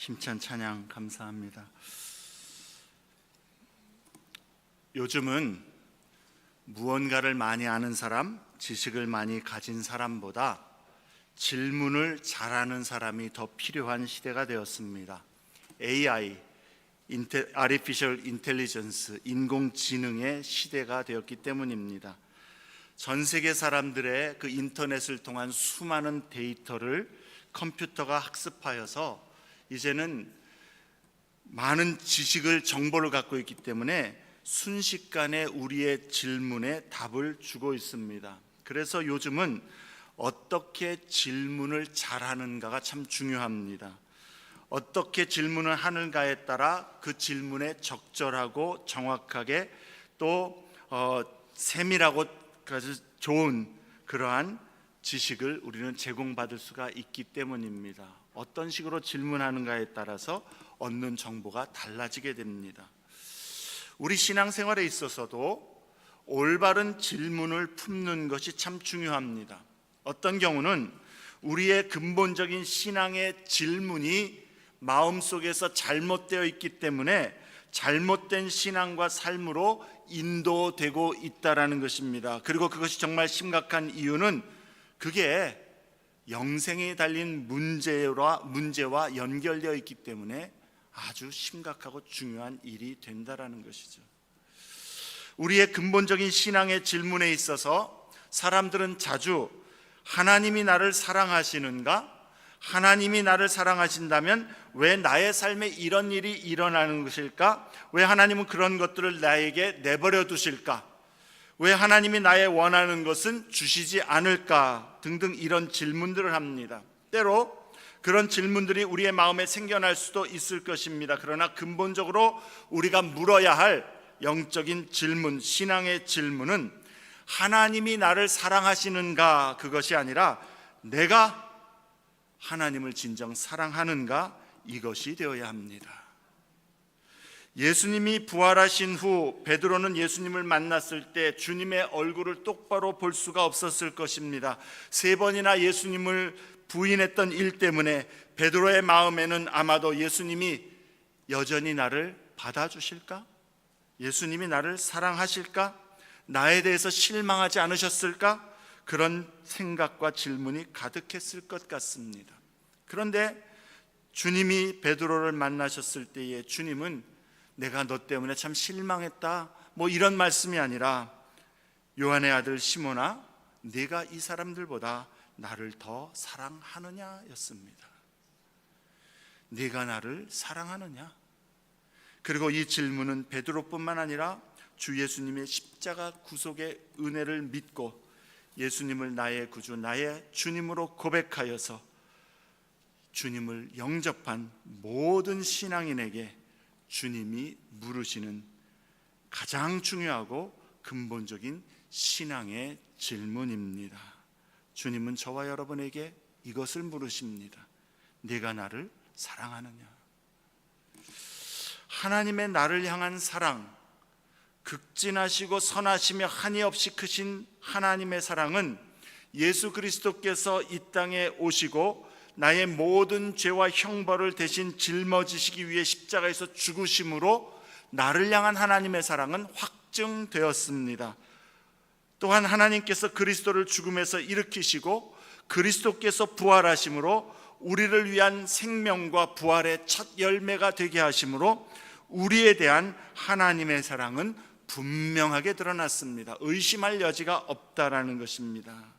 힘찬 찬양 감사합니다. 요즘은 무언가를 많이 아는 사람, 지식을 많이 가진 사람보다 질문을 잘하는 사람이 더 필요한 시대가 되었습니다. AI, Artificial Intelligence, 인공지능의 시대가 되었기 때문입니다. 전 세계 사람들의 그 인터넷을 통한 수많은 데이터를 컴퓨터가 학습하여서 이제는 많은 지식을, 정보를 갖고 있기 때문에 순식간에 우리의 질문에 답을 주고 있습니다. 그래서 요즘은 어떻게 질문을 잘하는가가 참 중요합니다. 어떻게 질문을 하는가에 따라 그 질문에 적절하고 정확하게 또 세밀하고 아주 좋은 그러한 지식을 우리는 제공받을 수가 있기 때문입니다. 어떤 식으로 질문하는가에 따라서 얻는 정보가 달라지게 됩니다. 우리 신앙생활에 있어서도 올바른 질문을 품는 것이 참 중요합니다. 어떤 경우는 우리의 근본적인 신앙의 질문이 마음속에서 잘못되어 있기 때문에 잘못된 신앙과 삶으로 인도되고 있다라는 것입니다. 그리고 그것이 정말 심각한 이유는 그게 영생에 달린 문제와 연결되어 있기 때문에 아주 심각하고 중요한 일이 된다라는 것이죠. 우리의 근본적인 신앙의 질문에 있어서 사람들은 자주 하나님이 나를 사랑하시는가? 하나님이 나를 사랑하신다면 왜 나의 삶에 이런 일이 일어나는 것일까? 왜 하나님은 그런 것들을 나에게 내버려 두실까? 왜 하나님이 나의 원하는 것은 주시지 않을까? 등등 이런 질문들을 합니다. 때로 그런 질문들이 우리의 마음에 생겨날 수도 있을 것입니다. 그러나 근본적으로 우리가 물어야 할 영적인 질문, 신앙의 질문은 하나님이 나를 사랑하시는가? 그것이 아니라 내가 하나님을 진정 사랑하는가? 이것이 되어야 합니다. 예수님이 부활하신 후 베드로는 예수님을 만났을 때 주님의 얼굴을 똑바로 볼 수가 없었을 것입니다. 3번이나 예수님을 부인했던 일 때문에 베드로의 마음에는 아마도 예수님이 여전히 나를 받아주실까? 예수님이 나를 사랑하실까? 나에 대해서 실망하지 않으셨을까? 그런 생각과 질문이 가득했을 것 같습니다. 그런데 주님이 베드로를 만나셨을 때에 주님은 내가 너 때문에 참 실망했다, 이런 말씀이 아니라 요한의 아들 시몬아, 네가 이 사람들보다 나를 더 사랑하느냐 였습니다. 네가 나를 사랑하느냐? 그리고 이 질문은 베드로뿐만 아니라 주 예수님의 십자가 구속의 은혜를 믿고 예수님을 나의 구주, 나의 주님으로 고백하여서 주님을 영접한 모든 신앙인에게 주님이 물으시는 가장 중요하고 근본적인 신앙의 질문입니다. 주님은 저와 여러분에게 이것을 물으십니다. 네가 나를 사랑하느냐? 하나님의 나를 향한 사랑, 극진하시고 선하시며 한이 없이 크신 하나님의 사랑은 예수 그리스도께서 이 땅에 오시고 나의 모든 죄와 형벌을 대신 짊어지시기 위해 십자가에서 죽으심으로 나를 향한 하나님의 사랑은 확증되었습니다. 또한 하나님께서 그리스도를 죽음에서 일으키시고 그리스도께서 부활하심으로 우리를 위한 생명과 부활의 첫 열매가 되게 하심으로 우리에 대한 하나님의 사랑은 분명하게 드러났습니다. 의심할 여지가 없다라는 것입니다.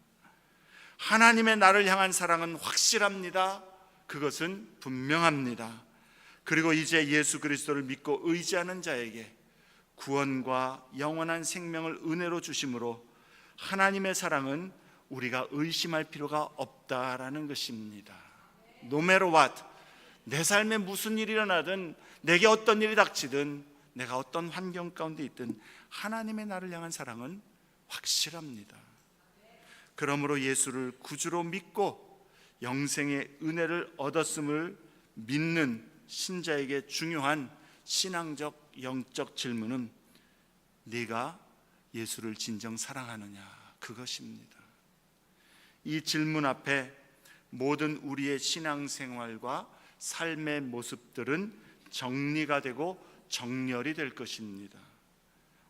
하나님의 나를 향한 사랑은 확실합니다. 그것은 분명합니다. 그리고 이제 예수 그리스도를 믿고 의지하는 자에게 구원과 영원한 생명을 은혜로 주심으로 하나님의 사랑은 우리가 의심할 필요가 없다라는 것입니다. No matter what, 내 삶에 무슨 일이 일어나든 내게 어떤 일이 닥치든 내가 어떤 환경 가운데 있든 하나님의 나를 향한 사랑은 확실합니다. 그러므로 예수를 구주로 믿고 영생의 은혜를 얻었음을 믿는 신자에게 중요한 신앙적 영적 질문은 네가 예수를 진정 사랑하느냐? 그것입니다. 이 질문 앞에 모든 우리의 신앙생활과 삶의 모습들은 정리가 되고 정렬이 될 것입니다.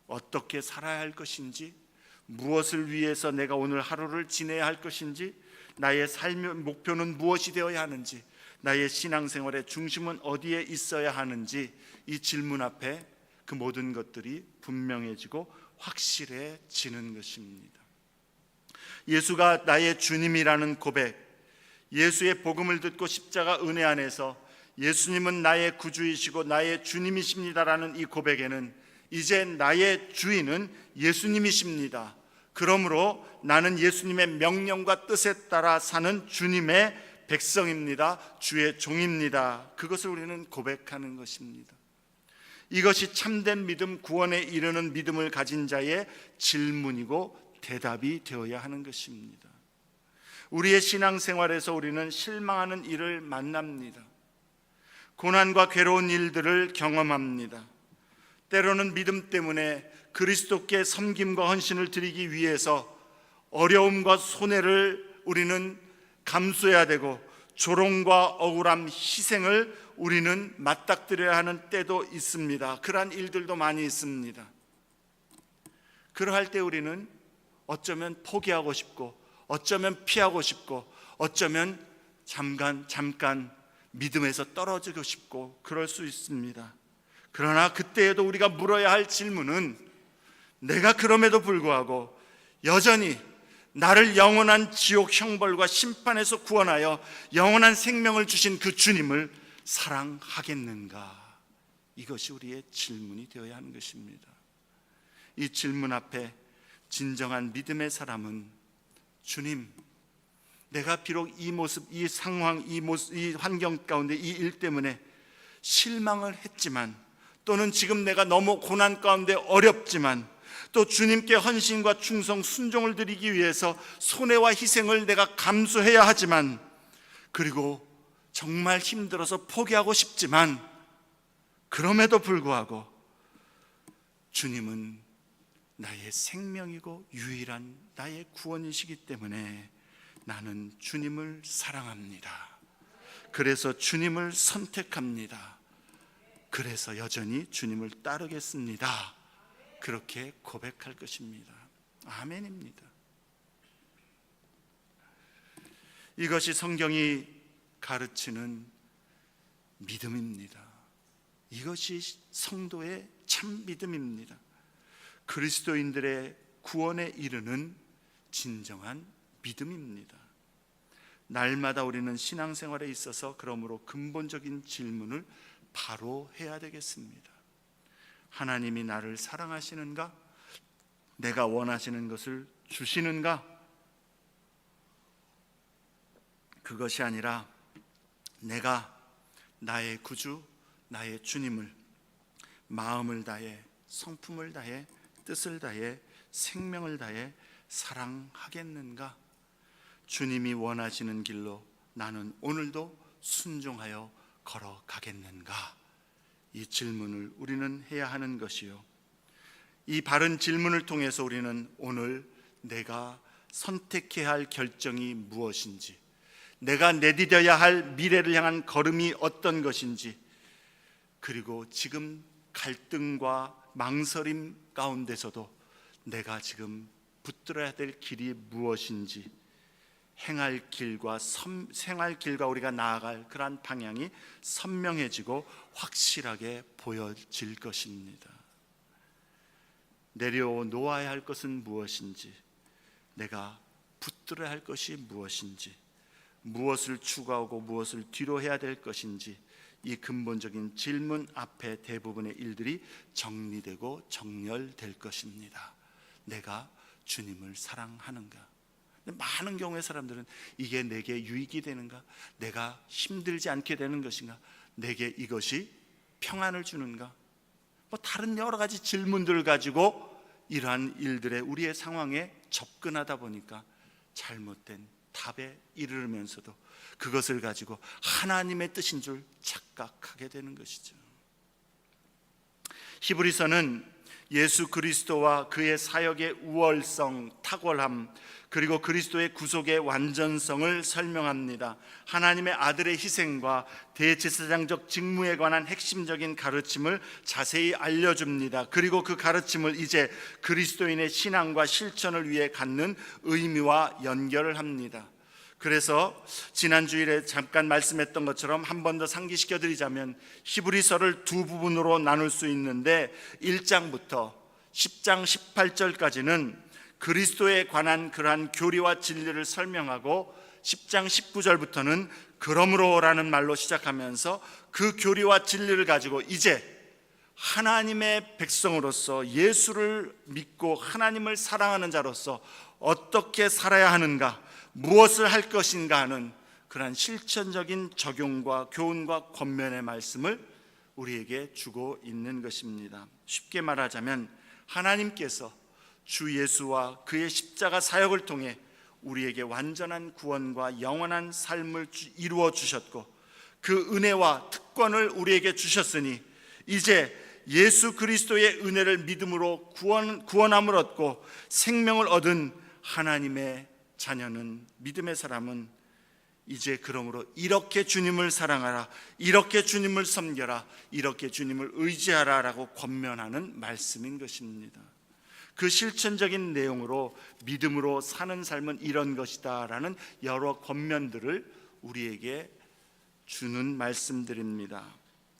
어떻게 살아야 할 것인지, 무엇을 위해서 내가 오늘 하루를 지내야 할 것인지, 나의 삶의 목표는 무엇이 되어야 하는지, 나의 신앙생활의 중심은 어디에 있어야 하는지, 이 질문 앞에 그 모든 것들이 분명해지고 확실해지는 것입니다. 예수가 나의 주님이라는 고백, 예수의 복음을 듣고 십자가 은혜 안에서 예수님은 나의 구주이시고 나의 주님이십니다라는 이 고백에는 이제 나의 주인은 예수님이십니다. 그러므로 나는 예수님의 명령과 뜻에 따라 사는 주님의 백성입니다. 주의 종입니다. 그것을 우리는 고백하는 것입니다. 이것이 참된 믿음, 구원에 이르는 믿음을 가진 자의 질문이고 대답이 되어야 하는 것입니다. 우리의 신앙생활에서 우리는 실망하는 일을 만납니다. 고난과 괴로운 일들을 경험합니다. 때로는 믿음 때문에 그리스도께 섬김과 헌신을 드리기 위해서 어려움과 손해를 우리는 감수해야 되고 조롱과 억울함, 희생을 우리는 맞닥뜨려야 하는 때도 있습니다. 그러한 일들도 많이 있습니다. 그러할 때 우리는 어쩌면 포기하고 싶고, 어쩌면 피하고 싶고, 어쩌면 잠깐 믿음에서 떨어지고 싶고 그럴 수 있습니다. 그러나 그때에도 우리가 물어야 할 질문은, 내가 그럼에도 불구하고 여전히 나를 영원한 지옥 형벌과 심판에서 구원하여 영원한 생명을 주신 그 주님을 사랑하겠는가? 이것이 우리의 질문이 되어야 하는 것입니다. 이 질문 앞에 진정한 믿음의 사람은, 주님, 내가 비록 이 모습, 이 상황, 이 환경 가운데 이 일 때문에 실망을 했지만, 또는 지금 내가 너무 고난 가운데 어렵지만, 또 주님께 헌신과 충성, 순종을 드리기 위해서 손해와 희생을 내가 감수해야 하지만, 그리고 정말 힘들어서 포기하고 싶지만, 그럼에도 불구하고 주님은 나의 생명이고 유일한 나의 구원이시기 때문에 나는 주님을 사랑합니다. 그래서 주님을 선택합니다. 그래서 여전히 주님을 따르겠습니다. 그렇게 고백할 것입니다. 아멘입니다. 이것이 성경이 가르치는 믿음입니다. 이것이 성도의 참 믿음입니다. 그리스도인들의 구원에 이르는 진정한 믿음입니다. 날마다 우리는 신앙생활에 있어서 그러므로 근본적인 질문을 바로 해야 되겠습니다. 하나님이 나를 사랑하시는가? 내가 원하시는 것을 주시는가? 그것이 아니라 내가 나의 구주, 나의 주님을 마음을 다해, 성품을 다해, 뜻을 다해, 생명을 다해 사랑하겠는가? 주님이 원하시는 길로 나는 오늘도 순종하여 걸어가겠는가? 이 질문을 우리는 해야 하는 것이요, 이 바른 질문을 통해서 우리는 오늘 내가 선택해야 할 결정이 무엇인지, 내가 내디뎌야 할 미래를 향한 걸음이 어떤 것인지, 그리고 지금 갈등과 망설임 가운데서도 내가 지금 붙들어야 될 길이 무엇인지, 행할 길과 생할 길과 우리가 나아갈 그러한 방향이 선명해지고 확실하게 보여질 것입니다. 내려놓아야 할 것은 무엇인지, 내가 붙들어야 할 것이 무엇인지, 무엇을 추구하고 무엇을 뒤로 해야 될 것인지, 이 근본적인 질문 앞에 대부분의 일들이 정리되고 정렬될 것입니다. 내가 주님을 사랑하는가? 많은 경우의 사람들은 이게 내게 유익이 되는가? 내가 힘들지 않게 되는 것인가? 내게 이것이 평안을 주는가? 다른 여러 가지 질문들을 가지고 이러한 일들의 우리의 상황에 접근하다 보니까 잘못된 답에 이르면서도 그것을 가지고 하나님의 뜻인 줄 착각하게 되는 것이죠. 히브리서는 예수 그리스도와 그의 사역의 우월성, 탁월함, 그리고 그리스도의 구속의 완전성을 설명합니다. 하나님의 아들의 희생과 대제사장적 직무에 관한 핵심적인 가르침을 자세히 알려줍니다. 그리고 그 가르침을 이제 그리스도인의 신앙과 실천을 위해 갖는 의미와 연결을 합니다. 그래서 지난 주일에 잠깐 말씀했던 것처럼 한 번 더 상기시켜 드리자면 히브리서를 두 부분으로 나눌 수 있는데 1장부터 10장 18절까지는 그리스도에 관한 그러한 교리와 진리를 설명하고 10장 19절부터는 그러므로라는 말로 시작하면서 그 교리와 진리를 가지고 이제 하나님의 백성으로서 예수를 믿고 하나님을 사랑하는 자로서 어떻게 살아야 하는가, 무엇을 할 것인가 하는 그러한 실천적인 적용과 교훈과 권면의 말씀을 우리에게 주고 있는 것입니다. 쉽게 말하자면 하나님께서 주 예수와 그의 십자가 사역을 통해 우리에게 완전한 구원과 영원한 삶을 이루어 주셨고 그 은혜와 특권을 우리에게 주셨으니 이제 예수 그리스도의 은혜를 믿음으로 구원함을 얻고 생명을 얻은 하나님의 자녀는, 믿음의 사람은 이제 그러므로 이렇게 주님을 사랑하라, 이렇게 주님을 섬겨라, 이렇게 주님을 의지하라 라고 권면하는 말씀인 것입니다. 그 실천적인 내용으로 믿음으로 사는 삶은 이런 것이다 라는 여러 권면들을 우리에게 주는 말씀들입니다.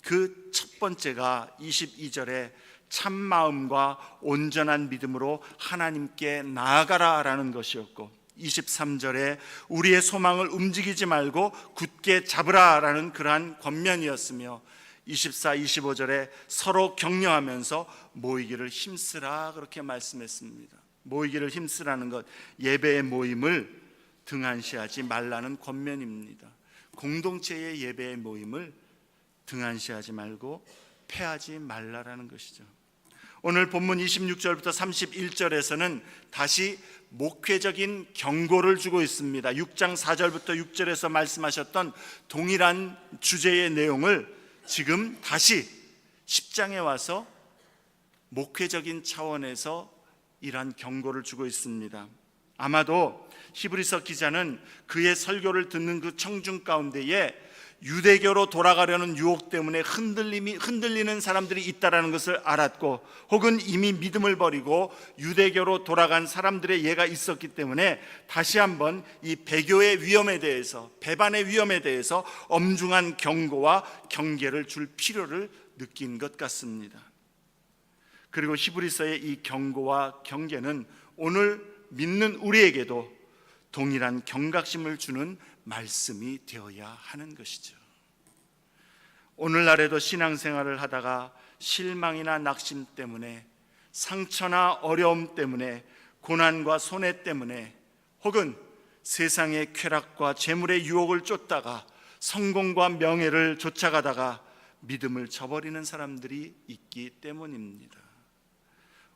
그 첫 번째가 22절에 참마음과 온전한 믿음으로 하나님께 나아가라 라는 것이었고 23절에 우리의 소망을 움직이지 말고 굳게 잡으라 라는 그러한 권면이었으며 24, 25절에 서로 격려하면서 모이기를 힘쓰라 그렇게 말씀했습니다. 모이기를 힘쓰라는 것, 예배의 모임을 등한시하지 말라는 권면입니다. 공동체의 예배의 모임을 등한시하지 말고 패하지 말라라는 것이죠. 오늘 본문 26절부터 31절에서는 다시 목회적인 경고를 주고 있습니다. 6장 4절부터 6절에서 말씀하셨던 동일한 주제의 내용을 지금 다시 10장에 와서 목회적인 차원에서 이러한 경고를 주고 있습니다. 아마도 히브리서 기자는 그의 설교를 듣는 그 청중 가운데에 유대교로 돌아가려는 유혹 때문에 흔들리는 사람들이 있다라는 것을 알았고 혹은 이미 믿음을 버리고 유대교로 돌아간 사람들의 예가 있었기 때문에 다시 한번 이 배교의 위험에 대해서, 배반의 위험에 대해서 엄중한 경고와 경계를 줄 필요를 느낀 것 같습니다. 그리고 히브리서의 이 경고와 경계는 오늘 믿는 우리에게도 동일한 경각심을 주는 말씀이 되어야 하는 것이죠. 오늘날에도 신앙생활을 하다가 실망이나 낙심 때문에, 상처나 어려움 때문에, 고난과 손해 때문에, 혹은 세상의 쾌락과 재물의 유혹을 쫓다가 성공과 명예를 쫓아가다가 믿음을 저버리는 사람들이 있기 때문입니다.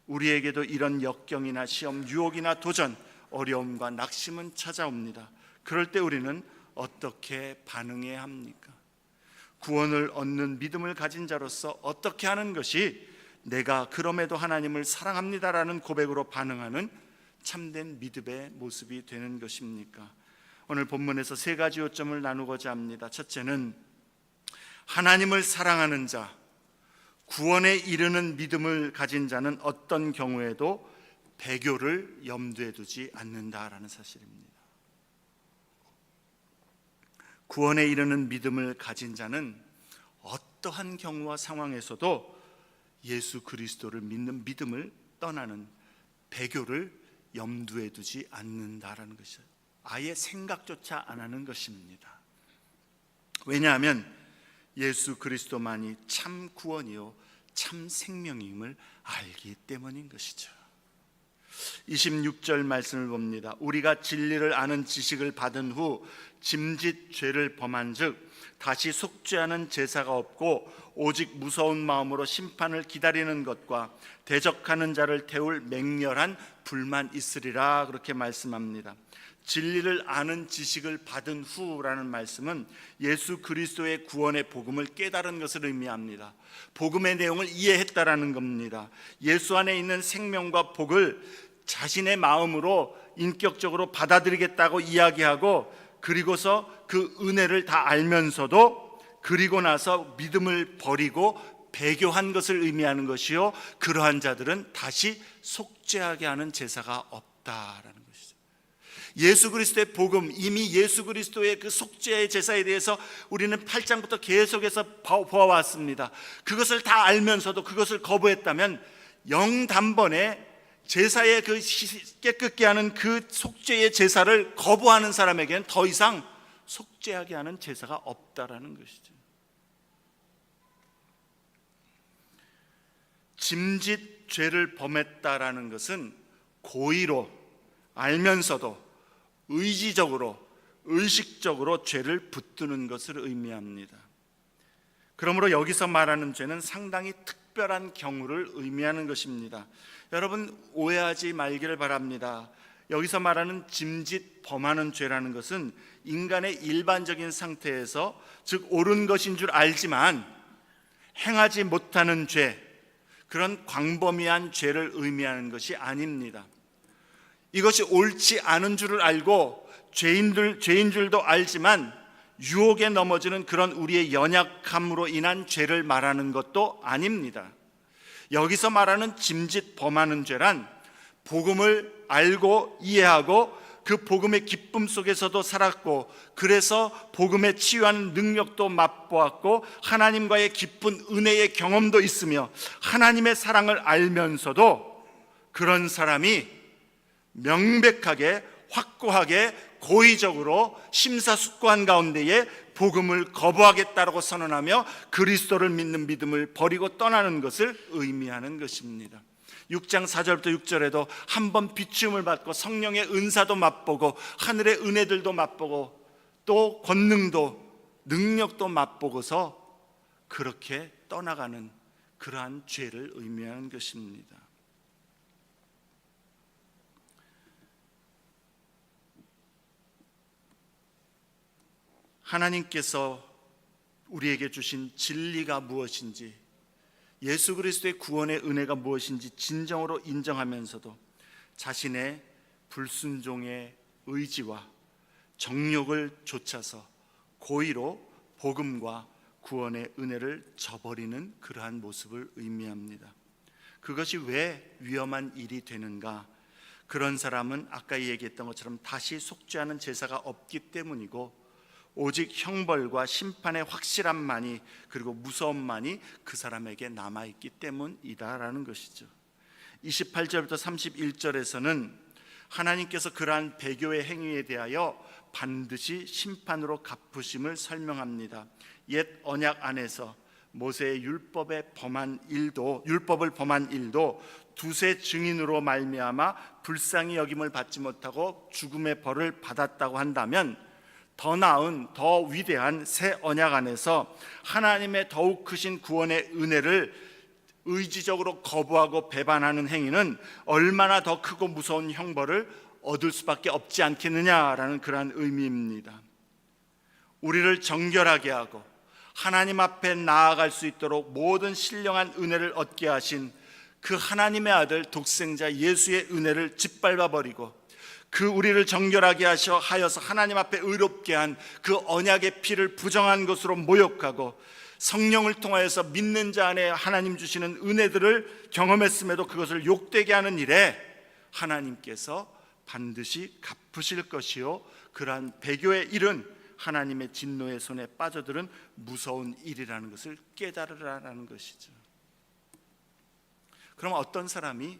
우리에게도 이런 역경이나 시험, 유혹이나 도전, 어려움과 낙심은 찾아옵니다. 그럴 때 우리는 어떻게 반응해야 합니까? 구원을 얻는 믿음을 가진 자로서 어떻게 하는 것이 내가 그럼에도 하나님을 사랑합니다라는 고백으로 반응하는 참된 믿음의 모습이 되는 것입니까? 오늘 본문에서 세 가지 요점을 나누고자 합니다. 첫째는 하나님을 사랑하는 자, 구원에 이르는 믿음을 가진 자는 어떤 경우에도 배교를 염두에 두지 않는다라는 사실입니다. 구원에 이르는 믿음을 가진 자는 어떠한 경우와 상황에서도 예수 그리스도를 믿는 믿음을 떠나는 배교를 염두에 두지 않는다라는 것이에요. 아예 생각조차 안 하는 것입니다. 왜냐하면 예수 그리스도만이 참 구원이요 참 생명임을 알기 때문인 것이죠. 26절 말씀을 봅니다. 우리가 진리를 아는 지식을 받은 후 짐짓 죄를 범한 즉 다시 속죄하는 제사가 없고 오직 무서운 마음으로 심판을 기다리는 것과 대적하는 자를 태울 맹렬한 불만 있으리라 그렇게 말씀합니다. 진리를 아는 지식을 받은 후라는 말씀은 예수 그리스도의 구원의 복음을 깨달은 것을 의미합니다. 복음의 내용을 이해했다라는 겁니다. 예수 안에 있는 생명과 복을 자신의 마음으로 인격적으로 받아들이겠다고 이야기하고, 그리고서 그 은혜를 다 알면서도 그리고 나서 믿음을 버리고 배교한 것을 의미하는 것이요, 그러한 자들은 다시 속죄하게 하는 제사가 없다라는 것이죠. 예수 그리스도의 복음, 이미 예수 그리스도의 그 속죄의 제사에 대해서 우리는 8장부터 계속해서 보아왔습니다. 그것을 다 알면서도 그것을 거부했다면 영단번에 제사의 그 깨끗게 하는 그 속죄의 제사를 거부하는 사람에게는 더 이상 속죄하게 하는 제사가 없다라는 것이죠. 짐짓 죄를 범했다라는 것은 고의로, 알면서도 의지적으로, 의식적으로 죄를 붙드는 것을 의미합니다. 그러므로 여기서 말하는 죄는 상당히 특별한 경우를 의미하는 것입니다. 여러분, 오해하지 말기를 바랍니다. 여기서 말하는 짐짓 범하는 죄라는 것은 인간의 일반적인 상태에서, 즉 옳은 것인 줄 알지만 행하지 못하는 죄, 그런 광범위한 죄를 의미하는 것이 아닙니다. 이것이 옳지 않은 줄을 알고 죄인 줄도 알지만 유혹에 넘어지는 그런 우리의 연약함으로 인한 죄를 말하는 것도 아닙니다. 여기서 말하는 짐짓 범하는 죄란 복음을 알고 이해하고 그 복음의 기쁨 속에서도 살았고, 그래서 복음에 치유하는 능력도 맛보았고 하나님과의 깊은 은혜의 경험도 있으며 하나님의 사랑을 알면서도 그런 사람이 명백하게, 확고하게, 고의적으로 심사숙고한 가운데에 복음을 거부하겠다라고 선언하며 그리스도를 믿는 믿음을 버리고 떠나는 것을 의미하는 것입니다. 6장 4절부터 6절에도 한번 비춤을 받고 성령의 은사도 맛보고 하늘의 은혜들도 맛보고 또 권능도 능력도 맛보고서 그렇게 떠나가는 그러한 죄를 의미하는 것입니다. 하나님께서 우리에게 주신 진리가 무엇인지, 예수 그리스도의 구원의 은혜가 무엇인지 진정으로 인정하면서도 자신의 불순종의 의지와 정욕을 좇아서 고의로 복음과 구원의 은혜를 저버리는 그러한 모습을 의미합니다. 그것이 왜 위험한 일이 되는가? 그런 사람은 아까 얘기했던 것처럼 다시 속죄하는 제사가 없기 때문이고, 오직 형벌과 심판의 확실함만이, 그리고 무서움만이 그 사람에게 남아있기 때문이다라는 것이죠. 28절부터 31절에서는 하나님께서 그러한 배교의 행위에 대하여 반드시 심판으로 갚으심을 설명합니다. 옛 언약 안에서 모세의 율법을 범한 일도 두세 증인으로 말미암아 불쌍히 여김을 받지 못하고 죽음의 벌을 받았다고 한다면, 더 나은, 더 위대한 새 언약 안에서 하나님의 더욱 크신 구원의 은혜를 의지적으로 거부하고 배반하는 행위는 얼마나 더 크고 무서운 형벌을 얻을 수밖에 없지 않겠느냐라는 그러한 의미입니다. 우리를 정결하게 하고 하나님 앞에 나아갈 수 있도록 모든 신령한 은혜를 얻게 하신 그 하나님의 아들 독생자 예수의 은혜를 짓밟아 버리고, 그 우리를 정결하게 하여서 하나님 앞에 의롭게 한 그 언약의 피를 부정한 것으로 모욕하고, 성령을 통하여서 믿는 자 안에 하나님 주시는 은혜들을 경험했음에도 그것을 욕되게 하는 일에 하나님께서 반드시 갚으실 것이요, 그러한 배교의 일은 하나님의 진노의 손에 빠져들은 무서운 일이라는 것을 깨달으라는 것이죠. 그럼 어떤 사람이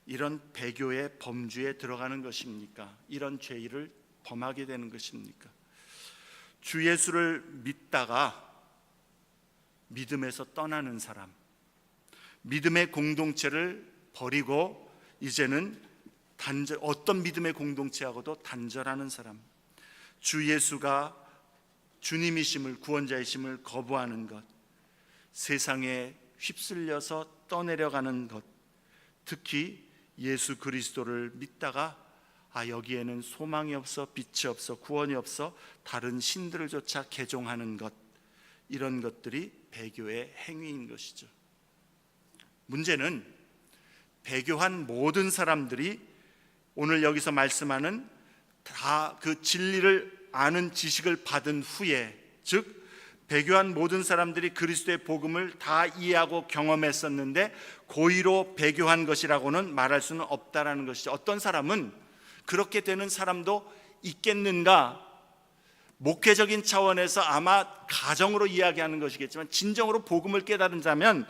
이런 배교의 범주에 들어가는 것입니까? 이런 죄를 범하게 되는 것입니까? 주 예수를 믿다가 믿음에서 떠나는 사람, 믿음의 공동체를 버리고 이제는 어떤 믿음의 공동체하고도 단절하는 사람, 주 예수가 주님이심을, 구원자이심을 거부하는 것, 세상에 휩쓸려서 떠내려가는 것, 특히 예수 그리스도를 믿다가 여기에는 소망이 없어, 빛이 없어, 구원이 없어, 다른 신들을 쫓아 개종하는 것, 이런 것들이 배교의 행위인 것이죠. 문제는 배교한 모든 사람들이 오늘 여기서 말씀하는 다 그 진리를 아는 지식을 받은 후에, 즉 배교한 모든 사람들이 그리스도의 복음을 다 이해하고 경험했었는데 고의로 배교한 것이라고는 말할 수는 없다라는 것이죠. 어떤 사람은 그렇게 되는 사람도 있겠는가? 목회적인 차원에서 아마 가정으로 이야기하는 것이겠지만, 진정으로 복음을 깨달은 자면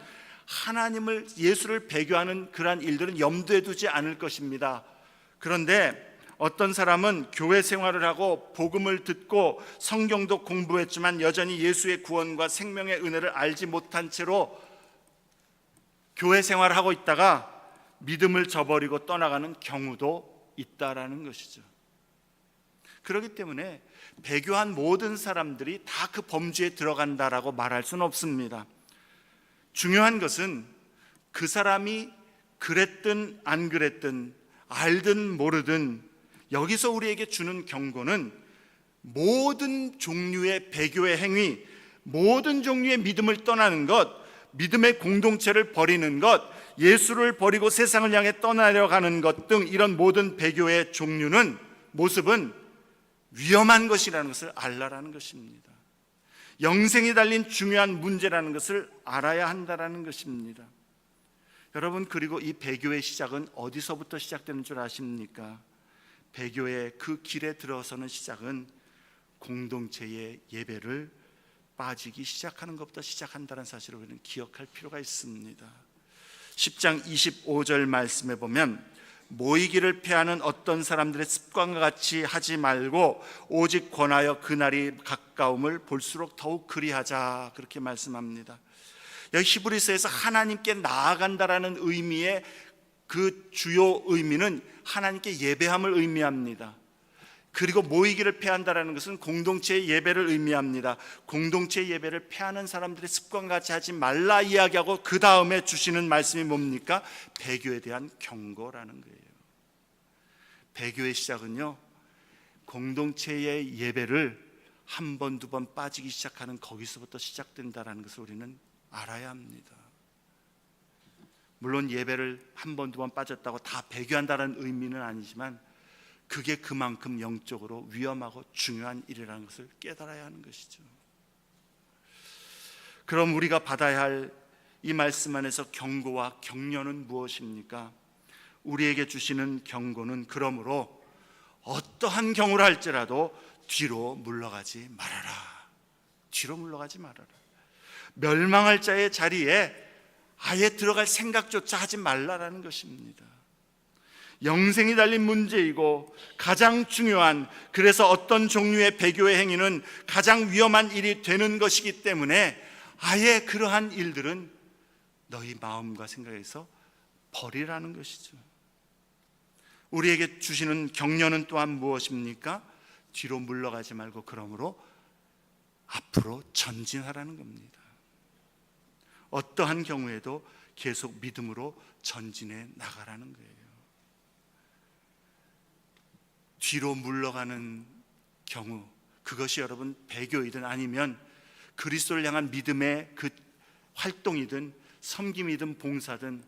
하나님을, 예수를 배교하는 그러한 일들은 염두에 두지 않을 것입니다. 그런데 어떤 사람은 교회 생활을 하고 복음을 듣고 성경도 공부했지만 여전히 예수의 구원과 생명의 은혜를 알지 못한 채로 교회 생활을 하고 있다가 믿음을 저버리고 떠나가는 경우도 있다라는 것이죠. 그렇기 때문에 배교한 모든 사람들이 다 그 범주에 들어간다라고 말할 수는 없습니다. 중요한 것은 그 사람이 그랬든 안 그랬든 알든 모르든 여기서 우리에게 주는 경고는 모든 종류의 배교의 행위, 모든 종류의 믿음을 떠나는 것, 믿음의 공동체를 버리는 것, 예수를 버리고 세상을 향해 떠나려가는 것 등 이런 모든 배교의 종류는, 모습은 위험한 것이라는 것을 알라라는 것입니다. 영생이 달린 중요한 문제라는 것을 알아야 한다라는 것입니다. 여러분, 그리고 이 배교의 시작은 어디서부터 시작되는 줄 아십니까? 배교의 그 길에 들어서는 시작은 공동체의 예배를 빠지기 시작하는 것부터 시작한다는 사실을 우리는 기억할 필요가 있습니다. 10장 25절 말씀에 보면 모이기를 패하는 어떤 사람들의 습관과 같이 하지 말고 오직 권하여 그날이 가까움을 볼수록 더욱 그리하자, 그렇게 말씀합니다. 여기 히브리서에서 하나님께 나아간다라는 의미의 그 주요 의미는 하나님께 예배함을 의미합니다. 그리고 모이기를 패한다라는 것은 공동체의 예배를 의미합니다. 공동체의 예배를 패하는 사람들의 습관같이 하지 말라 이야기하고 그 다음에 주시는 말씀이 뭡니까? 배교에 대한 경고라는 거예요. 배교의 시작은요, 공동체의 예배를 한 번, 두 번 빠지기 시작하는 거기서부터 시작된다는 것을 우리는 알아야 합니다. 물론 예배를 한 번, 두 번 빠졌다고 다 배교한다는 의미는 아니지만 그게 그만큼 영적으로 위험하고 중요한 일이라는 것을 깨달아야 하는 것이죠. 그럼 우리가 받아야 할 이 말씀 안에서 경고와 격려는 무엇입니까? 우리에게 주시는 경고는 그러므로 어떠한 경우를 할지라도 뒤로 물러가지 말아라. 뒤로 물러가지 말아라. 멸망할 자의 자리에 아예 들어갈 생각조차 하지 말라라는 것입니다. 영생이 달린 문제이고 가장 중요한, 그래서 어떤 종류의 배교의 행위는 가장 위험한 일이 되는 것이기 때문에 아예 그러한 일들은 너희 마음과 생각에서 버리라는 것이죠. 우리에게 주시는 격려는 또한 무엇입니까? 뒤로 물러가지 말고 그러므로 앞으로 전진하라는 겁니다. 어떠한 경우에도 계속 믿음으로 전진해 나가라는 거예요. 뒤로 물러가는 경우, 그것이 여러분 배교이든 아니면 그리스도를 향한 믿음의 그 활동이든 섬김이든 봉사든,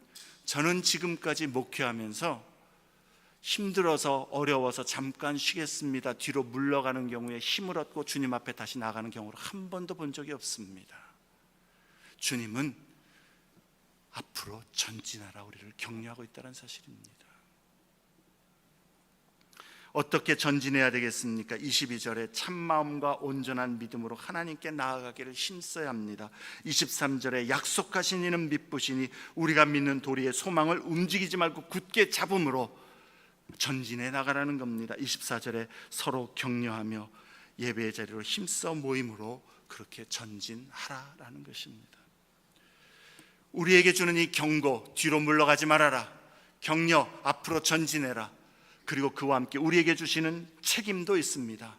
저는 지금까지 목회하면서 힘들어서 어려워서 잠깐 쉬겠습니다, 뒤로 물러가는 경우에 힘을 얻고 주님 앞에 다시 나가는 경우를 한 번도 본 적이 없습니다. 주님은 앞으로 전진하라 우리를 격려하고 있다는 사실입니다. 어떻게 전진해야 되겠습니까? 22절에 참마음과 온전한 믿음으로 하나님께 나아가기를 힘써야 합니다. 23절에 약속하신 이는 믿으시니 우리가 믿는 도리의 소망을 움직이지 말고 굳게 잡음으로 전진해 나가라는 겁니다. 24절에 서로 격려하며 예배의 자리로 힘써 모임으로 그렇게 전진하라라는 것입니다. 우리에게 주는 이 경고, 뒤로 물러가지 말아라, 격려, 앞으로 전진해라, 그리고 그와 함께 우리에게 주시는 책임도 있습니다.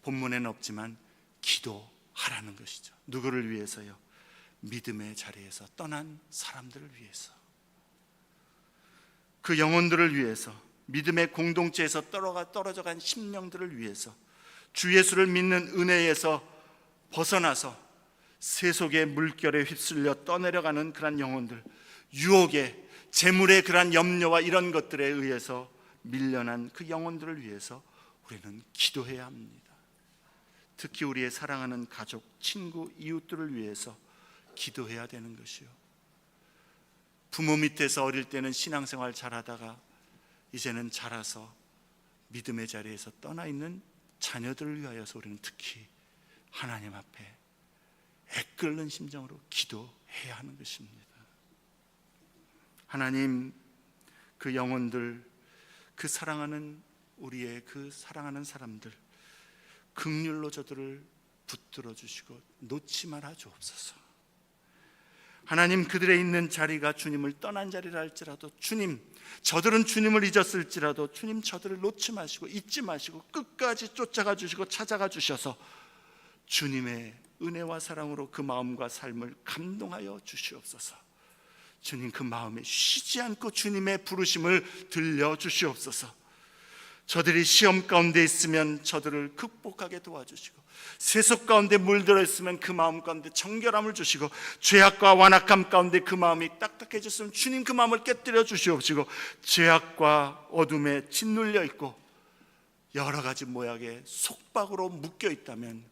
본문에는 없지만 기도하라는 것이죠. 누구를 위해서요? 믿음의 자리에서 떠난 사람들을 위해서, 그 영혼들을 위해서, 믿음의 공동체에서 떨어져간 심령들을 위해서, 주 예수를 믿는 은혜에서 벗어나서 세속의 물결에 휩쓸려 떠내려가는 그런 영혼들, 유혹에, 재물의 그런 염려와 이런 것들에 의해서 밀려난 그 영혼들을 위해서 우리는 기도해야 합니다. 특히 우리의 사랑하는 가족, 친구, 이웃들을 위해서 기도해야 되는 것이요. 부모 밑에서 어릴 때는 신앙생활 잘하다가 이제는 자라서 믿음의 자리에서 떠나 있는 자녀들을 위하여서 우리는 특히 하나님 앞에 애끓는 심정으로 기도해야 하는 것입니다. 하나님, 그 영혼들, 그 사랑하는 우리의 그 사랑하는 사람들, 긍휼로 저들을 붙들어 주시고 놓지 말아 주옵소서. 하나님, 그들의 있는 자리가 주님을 떠난 자리라 할지라도 주님, 저들은 주님을 잊었을지라도 주님, 저들을 놓지 마시고 잊지 마시고 끝까지 쫓아가 주시고 찾아가 주셔서 주님의 은혜와 사랑으로 그 마음과 삶을 감동하여 주시옵소서. 주님, 그 마음에 쉬지 않고 주님의 부르심을 들려 주시옵소서. 저들이 시험 가운데 있으면 저들을 극복하게 도와주시고, 세속 가운데 물들어 있으면 그 마음 가운데 정결함을 주시고, 죄악과 완악함 가운데 그 마음이 딱딱해졌으면 주님 그 마음을 깨뜨려 주시옵시고, 죄악과 어둠에 짓눌려 있고 여러 가지 모양의 속박으로 묶여 있다면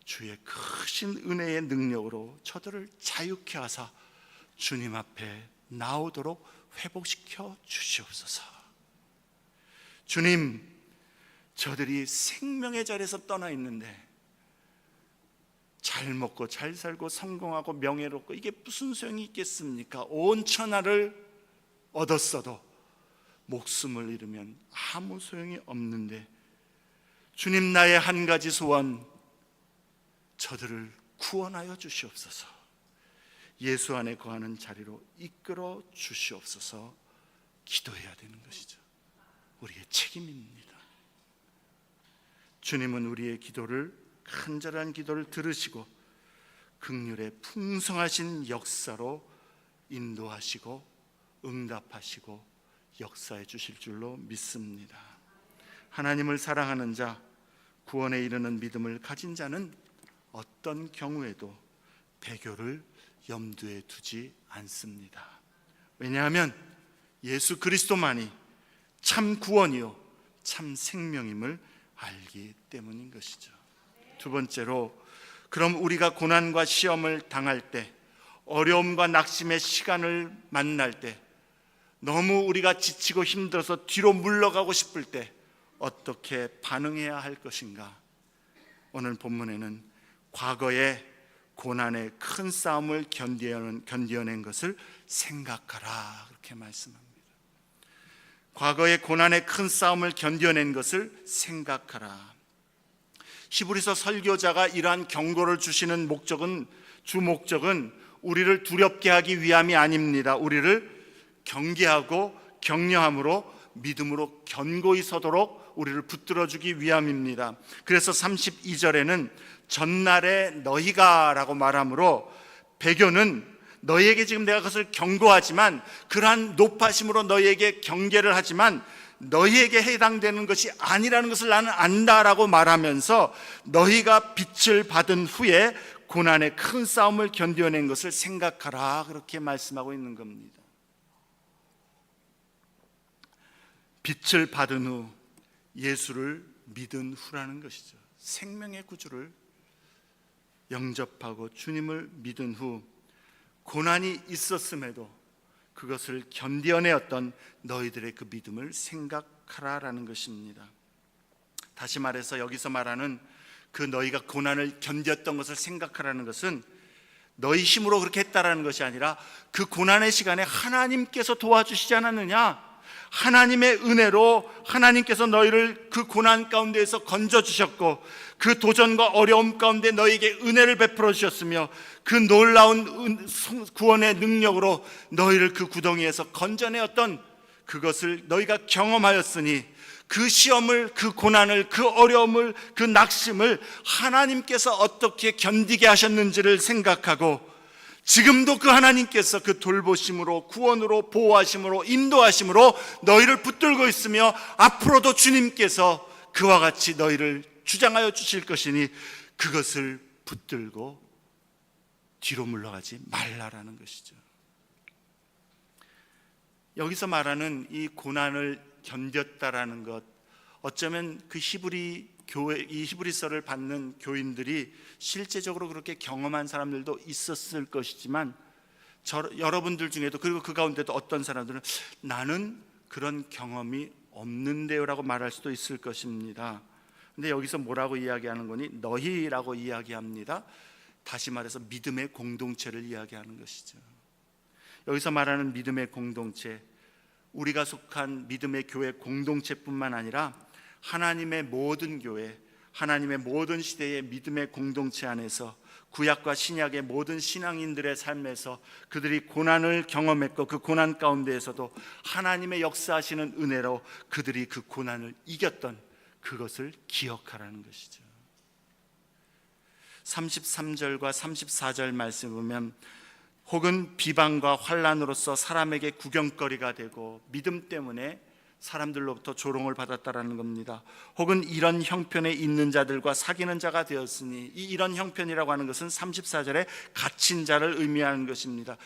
주의 크신 은혜의 능력으로 저들을 자유케 하사 주님 앞에 나오도록 회복시켜 주시옵소서. 주님, 저들이 생명의 자리에서 떠나 있는데 잘 먹고 잘 살고 성공하고 명예롭고 이게 무슨 소용이 있겠습니까? 온 천하를 얻었어도 목숨을 잃으면 아무 소용이 없는데, 주님, 나의 한 가지 소원, 저들을 구원하여 주시옵소서. 예수 안에 거하는 자리로 이끌어 주시옵소서. 기도해야 되는 것이죠. 우리의 책임입니다. 주님은 우리의 기도를, 간절한 기도를 들으시고 긍휼의 풍성하신 역사로 인도하시고 응답하시고 역사해 주실 줄로 믿습니다. 하나님을 사랑하는 자, 구원에 이르는 믿음을 가진 자는 어떤 경우에도 배교를 염두에 두지 않습니다. 왜냐하면 예수 그리스도만이 참 구원이요 참 생명임을 알기 때문인 것이죠. 두 번째로, 그럼 우리가 고난과 시험을 당할 때, 어려움과 낙심의 시간을 만날 때, 너무 우리가 지치고 힘들어서 뒤로 물러가고 싶을 때 어떻게 반응해야 할 것인가? 오늘 본문에는 과거의 고난의 큰 싸움을 견뎌낸 것을 생각하라, 그렇게 말씀합니다. 과거의 고난의 큰 싸움을 견뎌낸 것을 생각하라. 히브리서 설교자가 이러한 경고를 주시는 주 목적은 우리를 두렵게 하기 위함이 아닙니다. 우리를 경계하고 격려함으로 믿음으로 견고히 서도록 우리를 붙들어주기 위함입니다. 그래서 32절에는 전날에 너희가 라고 말하므로, 배교는 너희에게 지금 내가 그것을 경고하지만, 그러한 높아심으로 너희에게 경계를 하지만 너희에게 해당되는 것이 아니라는 것을 나는 안다라고 말하면서 너희가 빛을 받은 후에 고난의 큰 싸움을 견뎌낸 것을 생각하라, 그렇게 말씀하고 있는 겁니다. 빛을 받은 후, 예수를 믿은 후라는 것이죠. 생명의 구주를 영접하고 주님을 믿은 후 고난이 있었음에도 그것을 견뎌내었던 너희들의 그 믿음을 생각하라라는 것입니다. 다시 말해서 여기서 말하는 그 너희가 고난을 견뎠던 것을 생각하라는 것은 너희 힘으로 그렇게 했다라는 것이 아니라 그 고난의 시간에 하나님께서 도와주시지 않았느냐? 하나님의 은혜로 하나님께서 너희를 그 고난 가운데에서 건져주셨고, 그 도전과 어려움 가운데 너희에게 은혜를 베풀어 주셨으며, 그 놀라운 구원의 능력으로 너희를 그 구덩이에서 건져내었던 그것을 너희가 경험하였으니, 그 시험을, 그 고난을, 그 어려움을, 그 낙심을 하나님께서 어떻게 견디게 하셨는지를 생각하고 지금도 그 하나님께서 그 돌보심으로, 구원으로, 보호하심으로, 인도하심으로 너희를 붙들고 있으며 앞으로도 주님께서 그와 같이 너희를 주장하여 주실 것이니 그것을 붙들고 뒤로 물러가지 말라라는 것이죠. 여기서 말하는 이 고난을 견뎠다라는 것, 어쩌면 그 히브리 교회, 이 히브리서를 받는 교인들이 실제적으로 그렇게 경험한 사람들도 있었을 것이지만 여러분들 중에도, 그리고 그 가운데도 어떤 사람들은 나는 그런 경험이 없는데요라고 말할 수도 있을 것입니다. 근데 여기서 뭐라고 이야기하는 거니? 너희라고 이야기합니다. 다시 말해서 믿음의 공동체를 이야기하는 것이죠. 여기서 말하는 믿음의 공동체, 우리가 속한 믿음의 교회 공동체뿐만 아니라 하나님의 모든 교회, 하나님의 모든 시대의 믿음의 공동체 안에서 구약과 신약의 모든 신앙인들의 삶에서 그들이 고난을 경험했고 그 고난 가운데에서도 하나님의 역사하시는 은혜로 그들이 그 고난을 이겼던 그것을 기억하라는 것이죠. 33절과 34절 말씀 보면 혹은 비방과 환난으로서 사람에게 구경거리가 되고 믿음 때문에 사람들로부터 조롱을 받았다라는 겁니다. 혹은 이런 형편에 있는 자들과 사귀는 자가 되었으니, 이 이런 형편이라고 하는 것은 34절에 갇힌 자를 의미하는 것입니다.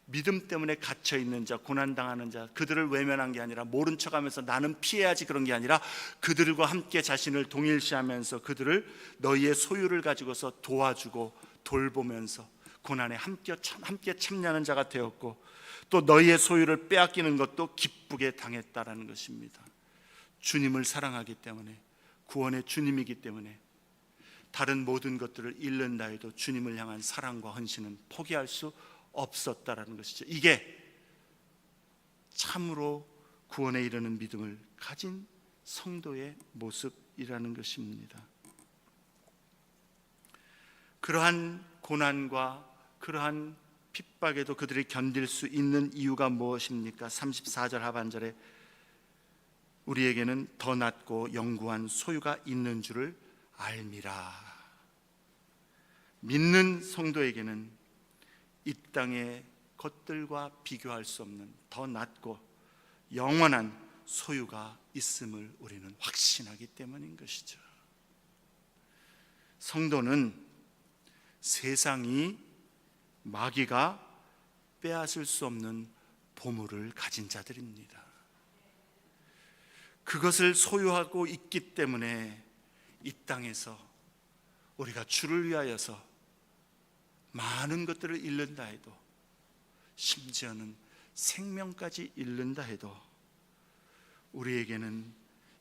믿음 때문에 갇혀 있는 자, 고난당하는 자, 그들을 외면한 게 아니라 모른 척하면서 나는 피해야지 그런 게 아니라 그들과 함께 자신을 동일시하면서 그들을 너희의 소유를 가지고서 도와주고 돌보면서 고난에 함께 참여하는 자가 되었고, 또 너희의 소유를 빼앗기는 것도 기쁘게 당했다라는 것입니다. 주님을 사랑하기 때문에, 구원의 주님이기 때문에 다른 모든 것들을 잃는다 해도 주님을 향한 사랑과 헌신은 포기할 수 없었다라는 것이죠. 이게 참으로 구원에 이르는 믿음을 가진 성도의 모습이라는 것입니다. 그러한 고난과 그러한 핍박에도 그들이 견딜 수 있는 이유가 무엇입니까? 34절 하반절에 우리에게는 더 낫고 영구한 소유가 있는 줄을 알미라. 믿는 성도에게는 이 땅의 것들과 비교할 수 없는 더 낫고 영원한 소유가 있음을 우리는 확신하기 때문인 것이죠. 성도는 세상이 마귀가 빼앗을 수 없는 보물을 가진 자들입니다. 그것을 소유하고 있기 때문에 이 땅에서 우리가 주를 위하여서 많은 것들을 잃는다 해도, 심지어는 생명까지 잃는다 해도 우리에게는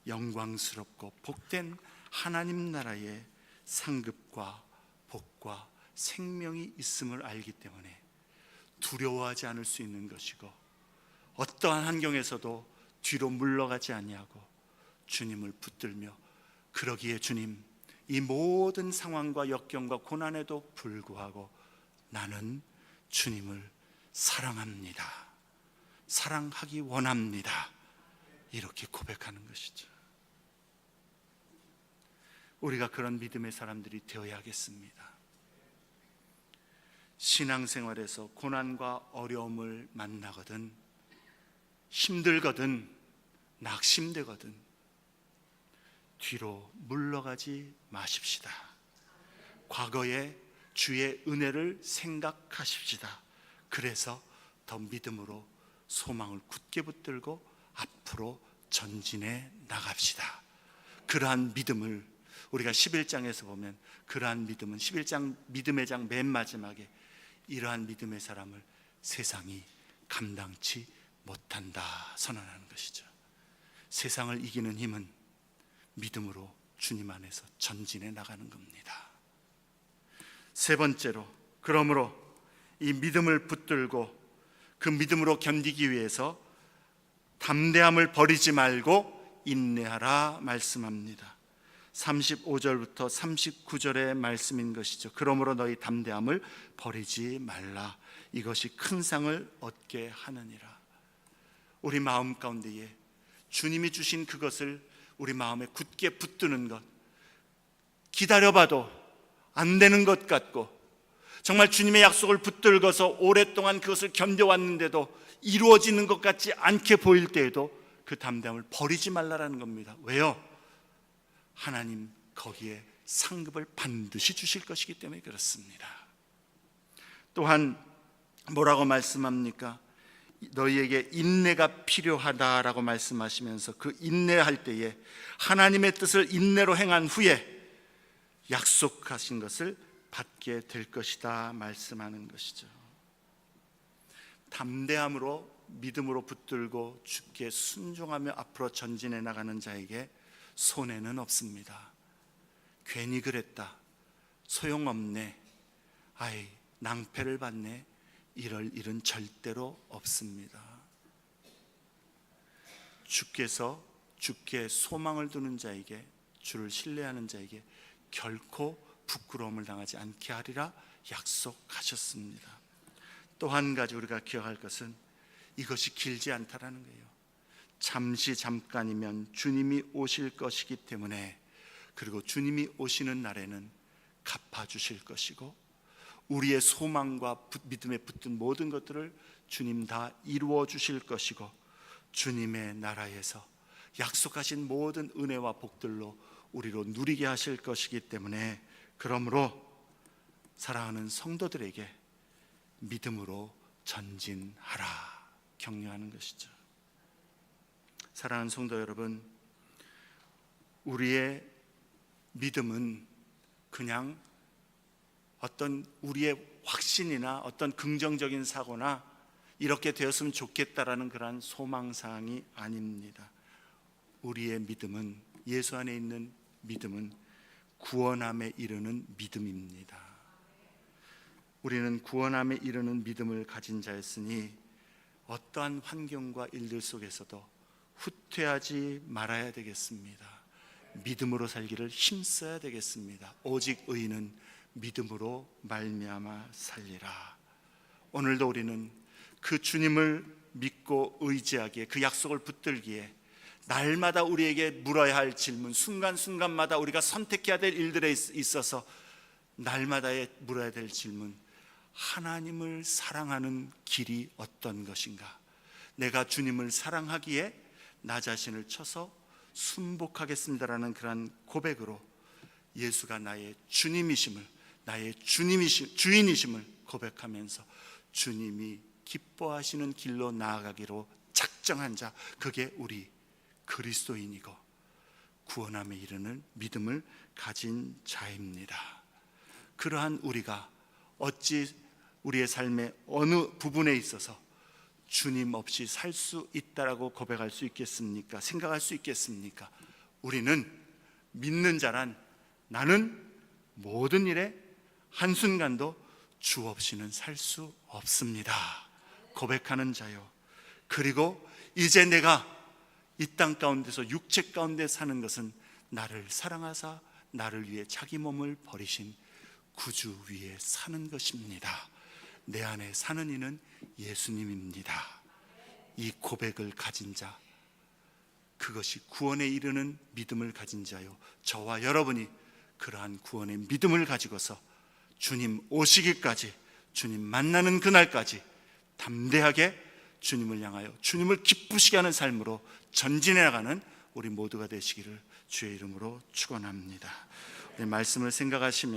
영광스럽고 복된 하나님 나라의 상급과 복과 생명이 있음을 알기 때문에 두려워하지 않을 수 있는 것이고, 어떠한 환경에서도 뒤로 물러가지 아니하고 주님을 붙들며, 그러기에 주님, 이 모든 상황과 역경과 고난에도 불구하고 나는 주님을 사랑합니다, 사랑하기 원합니다, 이렇게 고백하는 것이죠. 우리가 그런 믿음의 사람들이 되어야겠습니다. 신앙생활에서 고난과 어려움을 만나거든, 힘들거든, 낙심되거든 뒤로 물러가지 마십시다. 과거의 주의 은혜를 생각하십시다. 그래서 더 믿음으로 소망을 굳게 붙들고 앞으로 전진해 나갑시다. 그러한 믿음을 우리가 11장에서 보면, 그러한 믿음은 11장 믿음의 장 맨 마지막에 이러한 믿음의 사람을 세상이 감당치 못한다 선언하는 것이죠. 세상을 이기는 힘은 믿음으로 주님 안에서 전진해 나가는 겁니다. 세 번째로, 그러므로 이 믿음을 붙들고 그 믿음으로 견디기 위해서 담대함을 버리지 말고 인내하라 말씀합니다. 35절부터 39절의 말씀인 것이죠. 그러므로 너희 담대함을 버리지 말라. 이것이 큰 상을 얻게 하느니라. 우리 마음 가운데에 주님이 주신 그것을 우리 마음에 굳게 붙드는 것, 기다려봐도 안 되는 것 같고 정말 주님의 약속을 붙들고서 오랫동안 그것을 견뎌왔는데도 이루어지는 것 같지 않게 보일 때에도 그 담대함을 버리지 말라라는 겁니다. 왜요? 하나님 거기에 상급을 반드시 주실 것이기 때문에 그렇습니다. 또한 뭐라고 말씀합니까? 너희에게 인내가 필요하다라고 말씀하시면서 그 인내할 때에 하나님의 뜻을 인내로 행한 후에 약속하신 것을 받게 될 것이다 말씀하는 것이죠. 담대함으로 믿음으로 붙들고 주께 순종하며 앞으로 전진해 나가는 자에게 손해는 없습니다. 괜히 그랬다, 소용없네, 아이 낭패를 받네, 이럴 일은 절대로 없습니다. 주께서 주께 소망을 두는 자에게, 주를 신뢰하는 자에게 결코 부끄러움을 당하지 않게 하리라 약속하셨습니다. 또 한 가지 우리가 기억할 것은 이것이 길지 않다라는 거예요. 잠시 잠깐이면 주님이 오실 것이기 때문에, 그리고 주님이 오시는 날에는 갚아주실 것이고 우리의 소망과 믿음에 붙든 모든 것들을 주님 다 이루어 주실 것이고 주님의 나라에서 약속하신 모든 은혜와 복들로 우리로 누리게 하실 것이기 때문에, 그러므로 사랑하는 성도들에게 믿음으로 전진하라 격려하는 것이죠. 사랑하는 성도 여러분, 우리의 믿음은 그냥 어떤 우리의 확신이나 어떤 긍정적인 사고나 이렇게 되었으면 좋겠다라는 그러한 소망사항이 아닙니다. 우리의 믿음은, 예수 안에 있는 믿음은 구원함에 이르는 믿음입니다. 우리는 구원함에 이르는 믿음을 가진 자였으니 어떠한 환경과 일들 속에서도 후퇴하지 말아야 되겠습니다. 믿음으로 살기를 힘써야 되겠습니다. 오직 의인은 믿음으로 말미암아 살리라. 오늘도 우리는 그 주님을 믿고 의지하기에, 그 약속을 붙들기에 날마다 우리에게 물어야 할 질문, 순간순간마다 우리가 선택해야 될 일들에 있어서 날마다에 물어야 될 질문, 하나님을 사랑하는 길이 어떤 것인가? 내가 주님을 사랑하기에 나 자신을 쳐서 순복하겠습니다라는 그러한 고백으로 예수가 나의 주님이심을, 나의 주인이심을 고백하면서 주님이 기뻐하시는 길로 나아가기로 작정한 자, 그게 우리 그리스도인이고 구원함에 이르는 믿음을 가진 자입니다. 그러한 우리가 어찌 우리의 삶의 어느 부분에 있어서 주님 없이 살 수 있다라고 고백할 수 있겠습니까? 생각할 수 있겠습니까? 우리는 믿는 자란, 나는 모든 일에 한순간도 주 없이는 살 수 없습니다 고백하는 자요. 그리고 이제 내가 이 땅 가운데서 육체 가운데 사는 것은 나를 사랑하사 나를 위해 자기 몸을 버리신 구주 위에 사는 것입니다. 내 안에 사는 이는 예수님입니다. 이 고백을 가진 자, 그것이 구원에 이르는 믿음을 가진 자요, 저와 여러분이 그러한 구원의 믿음을 가지고서 주님 오시기까지, 주님 만나는 그날까지 담대하게 주님을 향하여 주님을 기쁘시게 하는 삶으로 전진해 나가는 우리 모두가 되시기를 주의 이름으로 축원합니다. 우리 말씀을 생각하시면